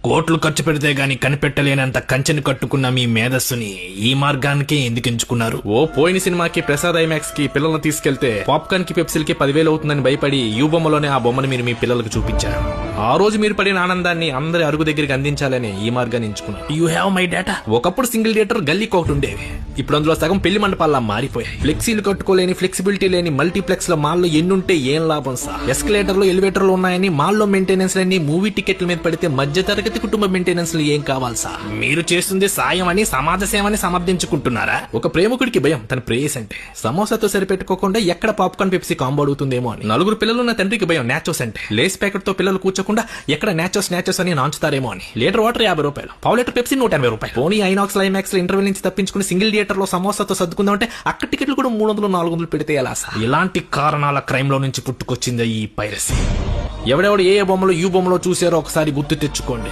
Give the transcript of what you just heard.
కోట్లు ఖర్చు పెడితే గాని కనిపెట్టలేనంత కంచెని కట్టుకున్న మీ మేధస్సుని ఈ మార్గానికే ఎందుకు ఎంచుకున్నారు? ఓ పోయిన సినిమాకి ప్రసాద్ ఐమాక్స్ కి పిల్లల్ని తీసుకెళ్తే పాప్కార్న్ కి పెప్సిల్కి 10,000 అవుతుందని భయపడి యూ బొమ్మలోనే ఆ బొమ్మను మీరు మీ పిల్లలకు చూపించారు. ఆ రోజు మీరు పడిన ఆనందాన్ని అందరి అరుగు దగ్గరికి అందించాలని ఈ మార్గాన్ని ఎంచుకున్నారు. You have my data. ఒకప్పుడు సింగిల్ థియేటర్ గల్లీకి ఒకటి ఉండేవి. ఇప్పుడు అందులో సగం పెళ్లి మండపాల్లా మారిపోయాయి. ఫ్లెక్సీలు కట్టుకోలేని, ఫ్లెక్సిబిలిటీ లేని మల్టీప్లెక్స్ లో మాల్లో ఎన్నుంటే ఏం లాభం సార్? ఎస్కలేటర్లు, ఎలివేటర్లు ఉన్నాయని మాల్లో మెయింటెనెన్స్ లన్నీ మూవీ టికెట్ల మీద పడితే మధ్య తరగతి కుటుంబ మెయింటెనెన్స్ ఏం కావాలి సార్? మీరు చేస్తుంది సాయం అని, సమాజ సేవని సమర్థించుకుంటున్నారా? ఒక ప్రేమికుడికి భయం తన ప్రేయస్ అంటే సమోసాతో సరిపెట్టుకోకుండా ఎక్కడ పాప్కార్న్ పెప్సీ కాంబో అడుగుతుందేమో అని. నలుగురు పిల్లలున్న తండ్రికి భయం నాచోస్ అంటే లేస్ ప్యాకెట్ తో పిల్లలు కూర్చోకుండా ఎక్కడ నాచోస్ అని నాంచుతారేమో అని. లీటర్ వాటర్ 50 రూపాయలు, పావు లీటర్ పెప్సీ 180 రూపాయలు. పోనీ ఐనాక్స్ ఐమాక్స్ లో ఇంటర్వెల్ నుంచి తప్పించుకుని సింగిల్ థియేటర్ లో సమోసాతో సర్దుకుందాం అంటే అక్కడ టికెట్లు కూడా 300-400 పెడితే ఎలా సార్? ఇలాంటి కారణాల క్రైమ్ లో నుంచి పుట్టుకొచ్చింది ఈ పైరసీ. ఎవడెవడు ఏ బొమ్మలో యూ బొమ్మలో చూసారో ఒకసారి గుర్తు తెచ్చుకోండి.